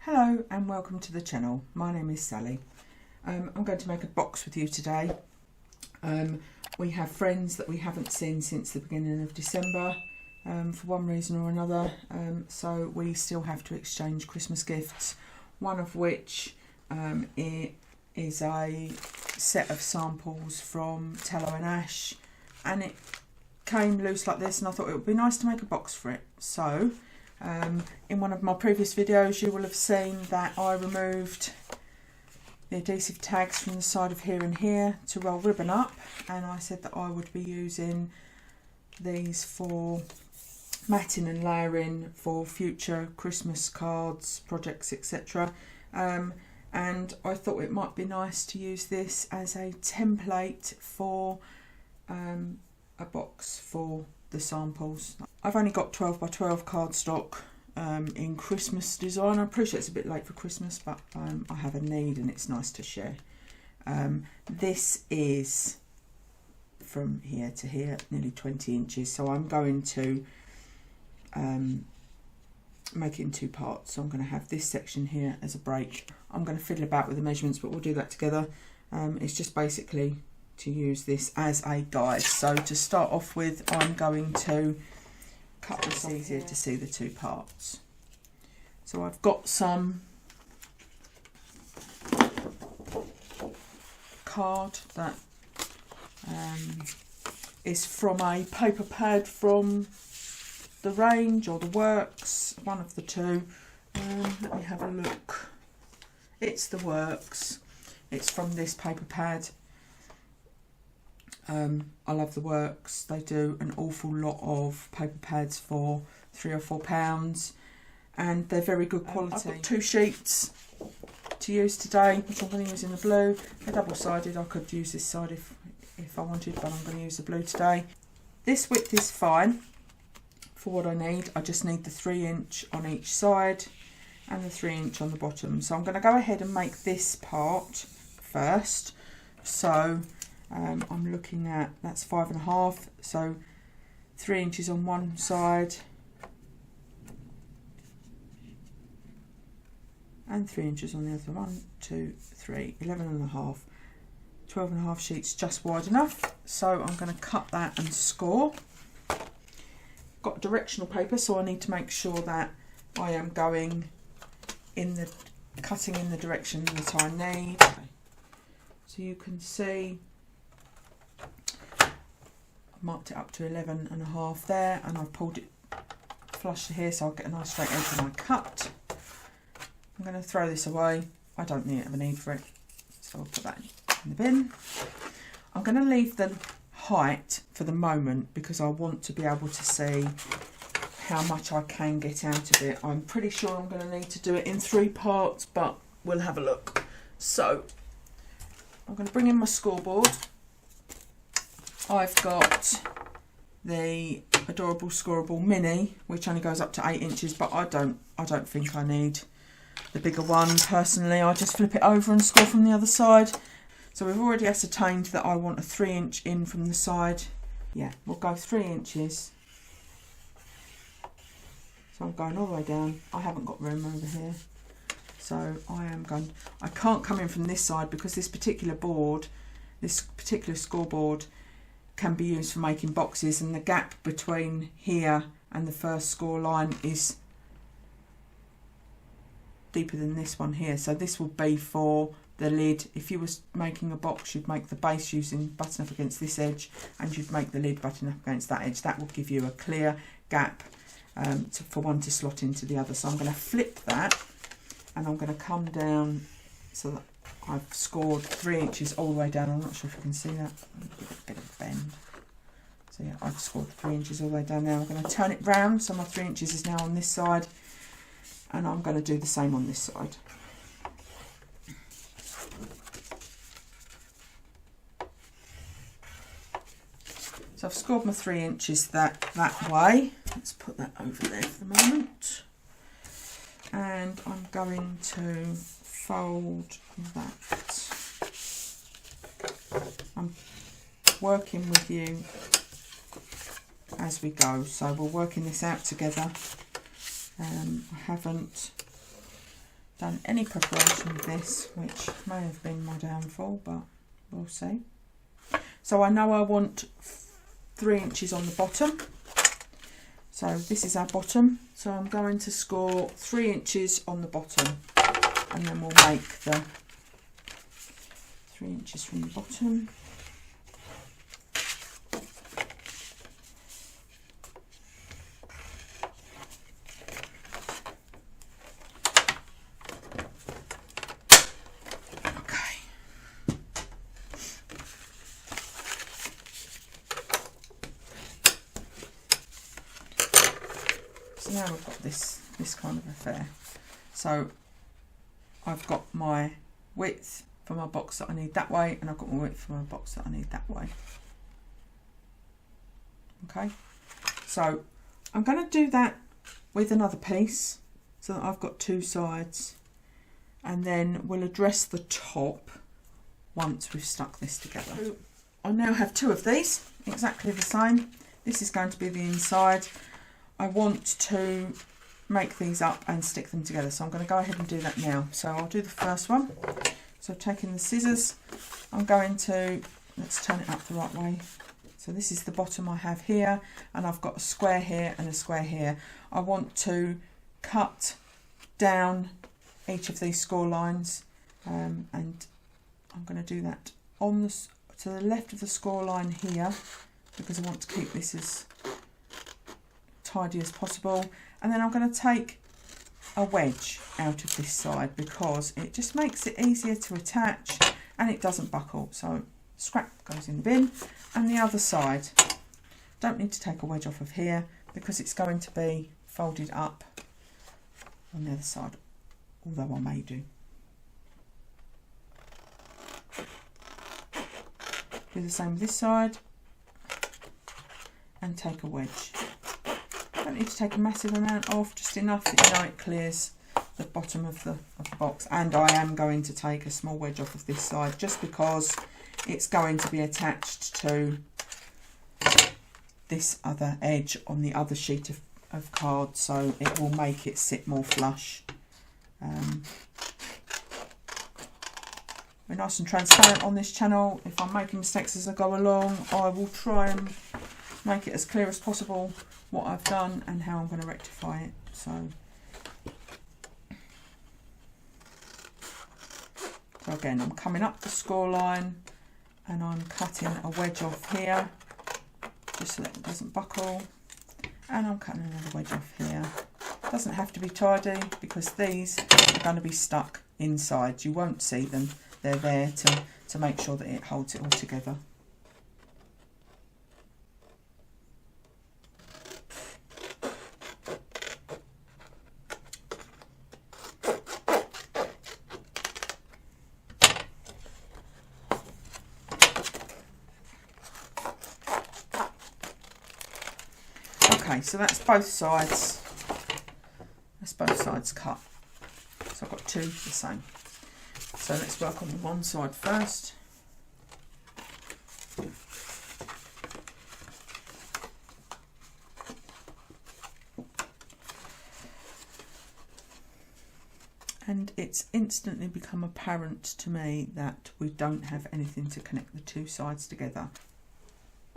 Hello and welcome to the channel. My name is Sally. I'm going to make a box with you today. We have friends that we haven't seen since the beginning of December for one reason or another, so we still have to exchange Christmas gifts, one of which it is a set of samples from Tallow and Ash, and it came loose like this and I thought it would be nice to make a box for it. So in one of my previous videos you will have seen that I removed the adhesive tags from the side of here and here to roll ribbon up, and I said that I would be using these for matting and layering for future Christmas cards, projects, etc. And I thought it might be nice to use this as a template for a box for the samples. I've only got 12 by 12 cardstock in Christmas design. I appreciate it's a bit late for Christmas, but I have a need and it's nice to share. This is from here to here, nearly 20 inches, so I'm going to make it in two parts. So I'm going to have this section here as a break. I'm going to fiddle about with the measurements, but we'll do that together. It's just basically to use this as a guide. So to start off with, I'm going to cut this easier to see the two parts. So I've got some card that is from a paper pad from the range or the works, one of the two. Let me have a look. It's the works. It's from this paper pad. I love the works. They do an awful lot of paper pads for £3 or £4 and they're very good quality. I've got two sheets to use today, which I'm going to use in the blue. They're double-sided. I could use this side if I wanted, but I'm going to use the blue today. This width is fine for what I need. I just need the 3" on each side and the 3" on the bottom. So I'm going to go ahead and make this part first. So I'm looking at, that's 5½, so 3" on one side and 3" on the other. 1, 2, 3, 11½, 12½ sheets just wide enough. So I'm going to cut that and score. Got directional paper, so I need to make sure that I am going in the cutting in the direction that I need. So you can see marked it up to 11½ there, and I've pulled it flush to here so I'll get a nice straight edge when I cut. I'm going to throw this away. I don't have a need for it, so I'll put that in the bin. I'm going to leave the height for the moment because I want to be able to see how much I can get out of it. I'm pretty sure I'm going to need to do it in 3 parts, but we'll have a look. So I'm going to bring in my scoreboard. I've got the adorable scoreable mini, which only goes up to 8 inches, but I don't think I need the bigger one personally. I just flip it over and score from the other side. So we've already ascertained that I want a 3" in from the side. Yeah, we'll go 3 inches. So I'm going all the way down. I haven't got room over here, so I can't come in from this side because this particular board, this particular scoreboard, can be used for making boxes, and the gap between here and the first score line is deeper than this one here. So this will be for the lid. If you were making a box, you'd make the base using button up against this edge, and you'd make the lid button up against that edge. That will give you a clear gap for one to slot into the other. So I'm going to flip that, and I'm going to come down so that I've scored 3" all the way down. I'm not sure if you can see that. Give it a bit of a bend. So yeah, I've scored 3" all the way down now. I'm going to turn it round, so my 3" is now on this side, and I'm going to do the same on this side. So I've scored my 3" that way. Let's put that over there for the moment. And I'm going to fold that. I'm working with you as we go, so we're working this out together. I haven't done any preparation with this, which may have been my downfall, but we'll see. So I know I want 3 inches on the bottom. So this is our bottom. So I'm going to score 3 inches on the bottom, and then we'll make the 3 inches from the bottom. Now we've got this kind of affair. So I've got my width for my box that I need that way, and I've got my width for my box that I need that way. Okay, so I'm going to do that with another piece so that I've got 2 sides, and then we'll address the top once we've stuck this together. I now have 2 of these exactly the same. This is going to be the inside. I want to make these up and stick them together, so I'm going to go ahead and do that now. So I'll do the first one. So taking the scissors, I'm going to, let's turn it up the right way. So this is the bottom I have here, and I've got a square here and a square here. I want to cut down each of these score lines, and I'm going to do that on the to the left of the score line here, because I want to keep this as tidy as possible. And then I'm going to take a wedge out of this side because it just makes it easier to attach and it doesn't buckle. So scrap goes in the bin, and the other side, don't need to take a wedge off of here because it's going to be folded up on the other side, although I may do. Do the same with this side and take a wedge. Don't need to take a massive amount off, just enough that you know it clears the bottom of the box. And I am going to take a small wedge off of this side just because it's going to be attached to this other edge on the other sheet of card, so it will make it sit more flush. We're nice and transparent on this channel. If I'm making mistakes as I go along, I will try and make it as clear as possible what I've done and how I'm going to rectify it. So again, I'm coming up the score line and I'm cutting a wedge off here just so that it doesn't buckle, and I'm cutting another wedge off here. Doesn't have to be tidy because these are going to be stuck inside. You won't see them. They're there to make sure that it holds it all together. Okay, so that's both sides. That's both sides cut. So I've got 2 the same. So let's work on the one side first. And it's instantly become apparent to me that we don't have anything to connect the 2 sides together.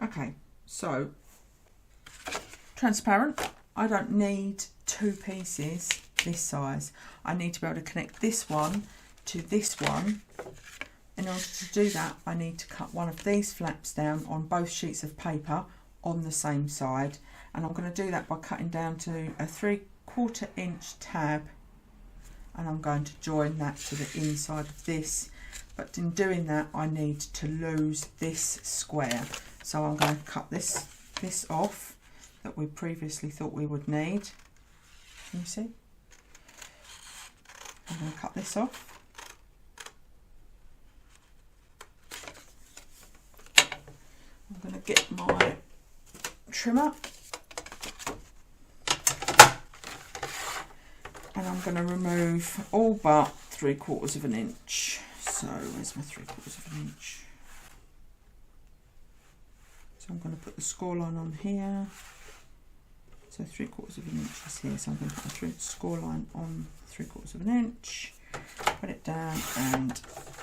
Okay, so transparent. I don't need 2 pieces this size. I need to be able to connect this one to this one. In order to do that, I need to cut one of these flaps down on both sheets of paper on the same side, and I'm going to do that by cutting down to a 3/4 inch tab, and I'm going to join that to the inside of this. But in doing that, I need to lose this square, so I'm going to cut this off that we previously thought we would need. Can you see? I'm going to cut this off. I'm going to get my trimmer and I'm going to remove all but 3/4 of an inch. So where's my 3/4 of an inch? So I'm going to put the score line on here. So 3/4 of an inch is here. So I'm going to put the score line on 3/4 of an inch. put it down and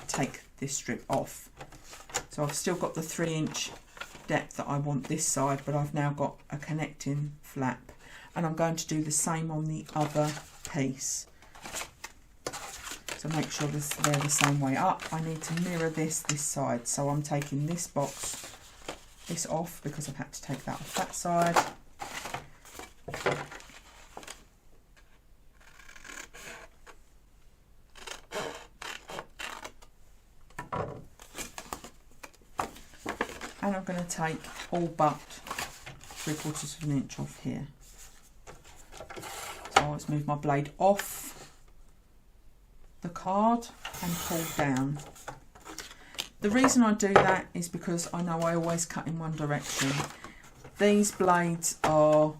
take this strip off. So I've still got the 3-inch depth that I want this side, but I've now got a connecting flap, and I'm going to do the same on the other piece. So make sure they're the same way up. I need to mirror this side, so I'm taking this off because I've had to take that off that side. And I'm going to take all but 3/4 of an inch off here. So let's move my blade off the card and pull down. The reason I do that is because I know I always cut in one direction. These blades are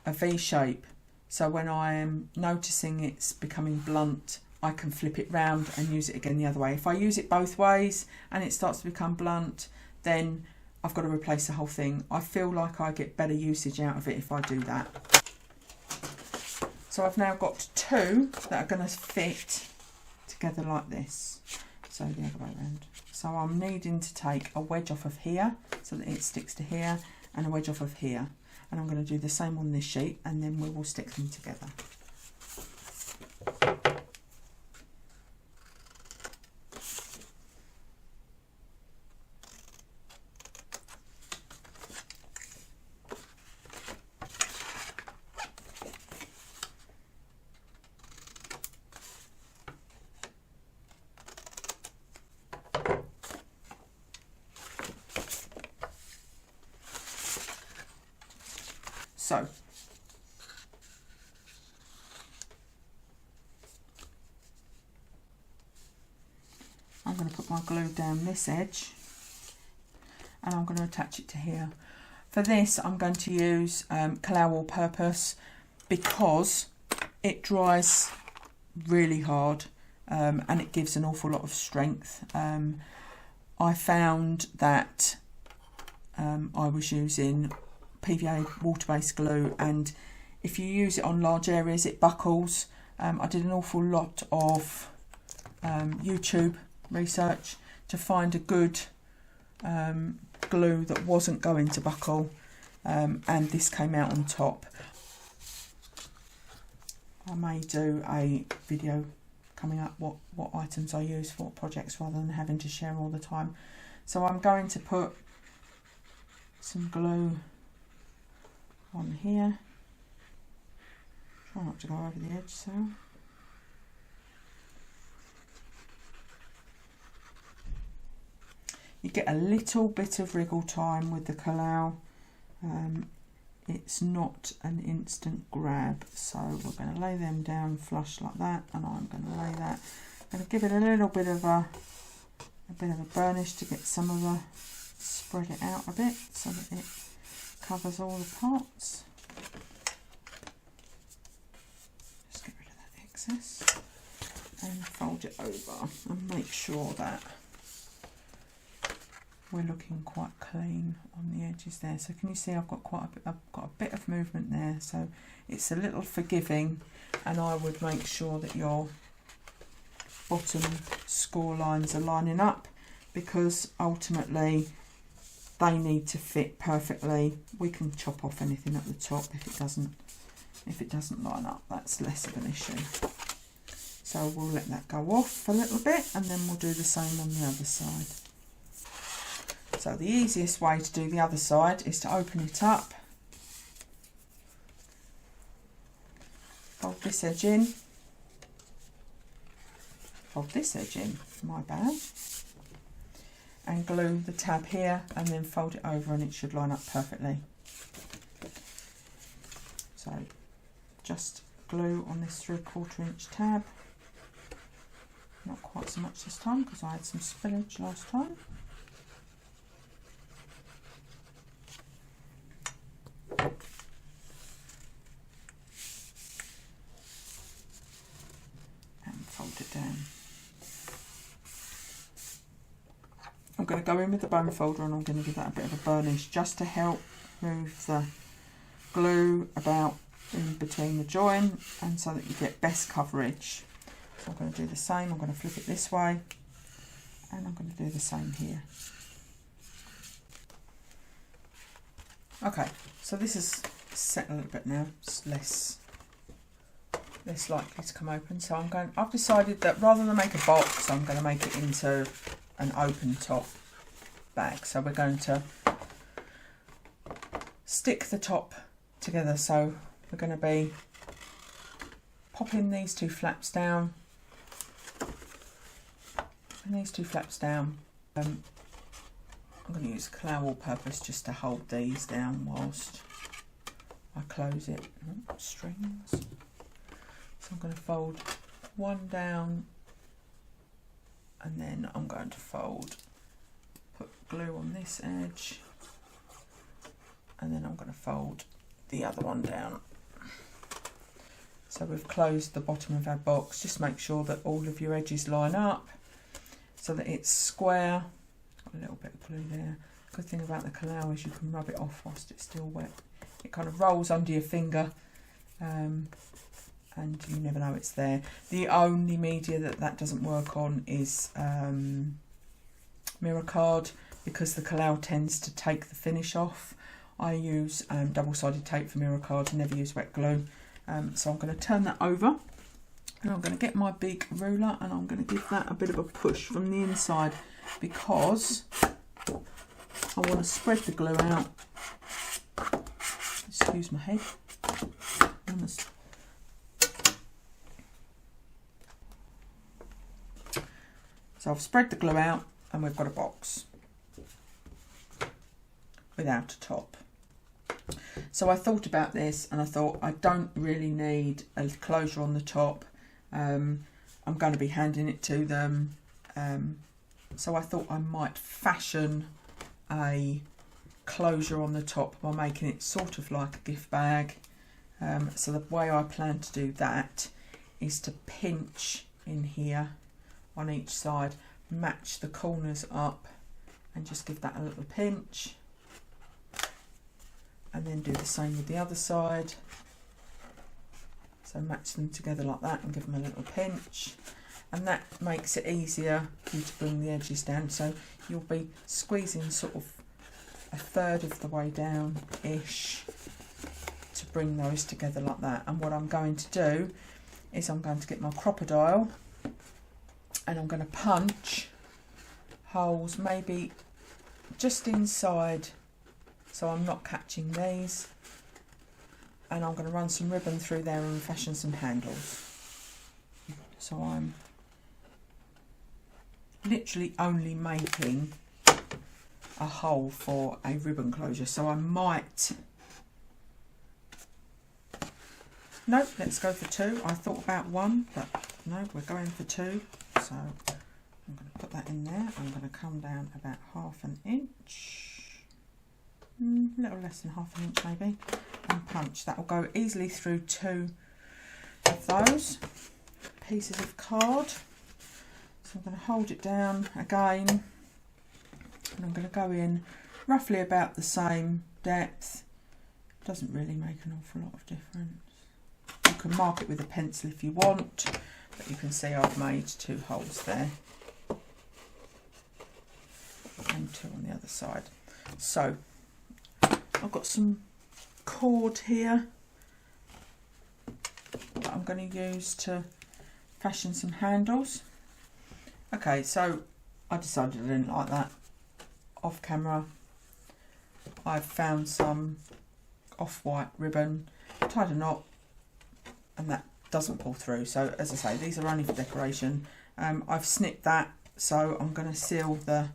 a V shape, so when I am noticing it's becoming blunt, I can flip it round and use it again the other way. If I use it both ways and it starts to become blunt, then I've got to replace the whole thing. I feel like I get better usage out of it if I do that. So I've now got 2 that are going to fit together like this. So the other way around. So I'm needing to take a wedge off of here so that it sticks to here, and a wedge off of here. And I'm going to do the same on this sheet, and then we will stick them together. So I'm going to put my glue down this edge, and I'm going to attach it to here. For this I'm going to use Kalau All-Purpose because it dries really hard and it gives an awful lot of strength. I found that I was using PVA water-based glue, and if you use it on large areas it buckles. I did an awful lot of YouTube research to find a good glue that wasn't going to buckle, and this came out on top. I may do a video coming up what items I use for what projects rather than having to share all the time. So I'm going to put some glue on here. Try not to go over the edge, so. You get a little bit of wriggle time with the Kalau. It's not an instant grab, so we're going to lay them down flush like that, and I'm going to lay that. I'm going to give it a little bit of a burnish to get some of the, spread it out a bit so that it covers all the parts. Just get rid of that excess and fold it over and make sure that we're looking quite clean on the edges there. So can you see I've got a bit of movement there, so it's a little forgiving, and I would make sure that your bottom score lines are lining up, because ultimately they need to fit perfectly. We can chop off anything at the top if it doesn't line up. That's less of an issue. So we'll let that go off a little bit, and then we'll do the same on the other side. So the easiest way to do the other side is to open it up, fold this edge in, fold this edge in, my bad, and glue the tab here, and then fold it over, and it should line up perfectly. So just glue on this 3/4 inch tab, not quite so much this time because I had some spillage last time. Down. I'm going to go in with the bone folder, and I'm going to give that a bit of a burnish just to help move the glue about in between the join, and so that you get best coverage. So I'm going to do the same. I'm going to flip it this way, and I'm going to do the same here. Okay, so this is set a little bit now. It's less likely to come open. So I've decided that rather than make a box, I'm going to make it into an open top bag. So we're going to stick the top together. So we're going to be popping these two flaps down, and these two flaps down. I'm going to use cloth all-purpose just to hold these down whilst I close it. Strings. So I'm going to fold one down, and then I'm going to put glue on this edge, and then I'm going to fold the other one down. So we've closed the bottom of our box. Just make sure that all of your edges line up so that it's square. Got a little bit of glue there. Good thing about the calow is you can rub it off whilst it's still wet. It kind of rolls under your finger, and you never know it's there. The only media that doesn't work on is mirror card, because the calow tends to take the finish off. I use double-sided tape for mirror cards, never use wet glue. So I'm going to turn that over, and I'm going to get my big ruler, and I'm going to give that a bit of a push from the inside, because I want to spread the glue out. Excuse my head. So I've spread the glue out, and we've got a box without a top. So I thought about this, and I thought I don't really need a closure on the top. I'm going to be handing it to them. So I thought I might fashion a closure on the top by making it sort of like a gift bag. So the way I plan to do that is to pinch in here on each side, match the corners up, and just give that a little pinch, and then do the same with the other side. So match them together like that and give them a little pinch, and that makes it easier for you to bring the edges down. So you'll be squeezing sort of a third of the way down ish to bring those together like that. And what I'm going to do is I'm going to get my crocodile, and I'm going to punch holes maybe just inside, so I'm not catching these, and I'm going to run some ribbon through there and fashion some handles. So I'm literally only making a hole for a ribbon closure. So I might, no, let's go for two. I thought about one, but no, we're going for two. So I'm going to put that in there. I'm going to come down about ½ an inch, a little less than ½ an inch maybe, and punch. That will go easily through two of those pieces of card. So I'm going to hold it down again, and I'm going to go in roughly about the same depth. Doesn't really make an awful lot of difference. You can mark it with a pencil if you want, but you can see I've made two holes there and two on the other side. So I've got some cord here that I'm going to use to fashion some handles. Okay, so I decided I didn't like that. Off camera, I've found some off-white ribbon, tied a knot, and that doesn't pull through. So as I say, these are only for decoration. I've snipped that, so I'm going to seal the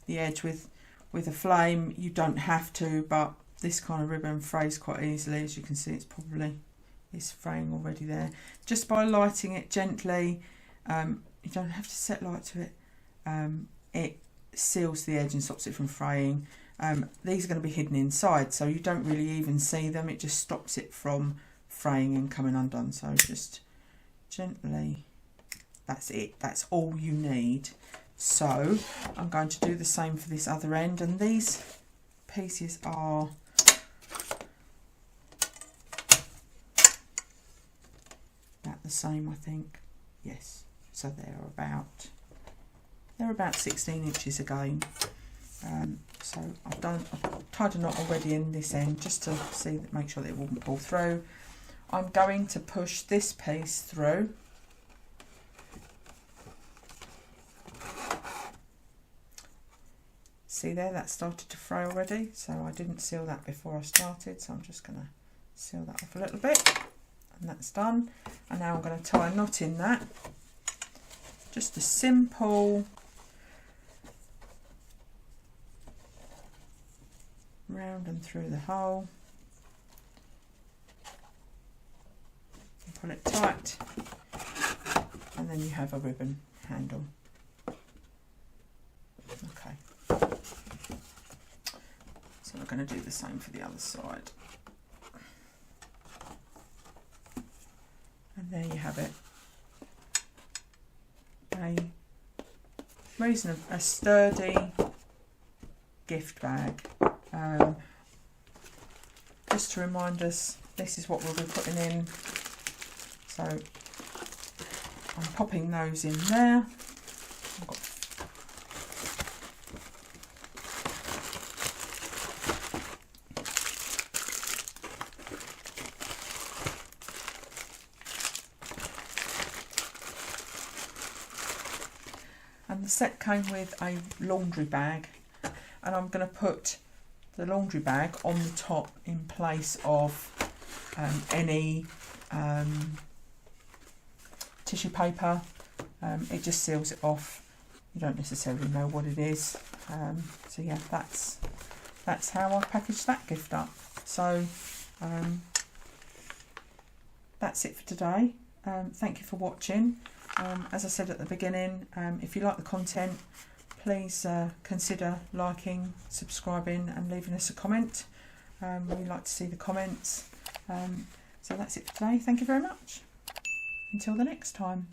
edge with a flame. You don't have to, but this kind of ribbon frays quite easily. As you can see, it's fraying already there. Just by lighting it gently, you don't have to set light to it. It seals the edge and stops it from fraying. These are going to be hidden inside, so you don't really even see them. It just stops it from fraying and coming undone. So just gently, that's it. That's all you need. So I'm going to do the same for this other end, and these pieces are about the same, I think. Yes, so they're about 16 inches again. So I've tied a knot already in this end just to make sure that it won't pull through. I'm going to push this piece through. See there, that started to fray already, so I didn't seal that before I started, so I'm just going to seal that off a little bit, and that's done. And now I'm going to tie a knot in that. Just a simple round and through the hole, and pull it tight, and then you have a ribbon handle. Okay, so we're going to do the same for the other side, and there you have it. A sturdy gift bag. Just to remind us, this is what we'll be putting in. So I'm popping those in there. And the set came with a laundry bag, and I'm going to put the laundry bag on the top in place of any tissue paper. It just seals it off. You don't necessarily know what it is. So yeah, that's how I packaged that gift up. So that's it for today. Thank you for watching. As I said at the beginning, if you like the content, please consider liking, subscribing and leaving us a comment. We like to see the comments. So that's it for today. Thank you very much. Until the next time.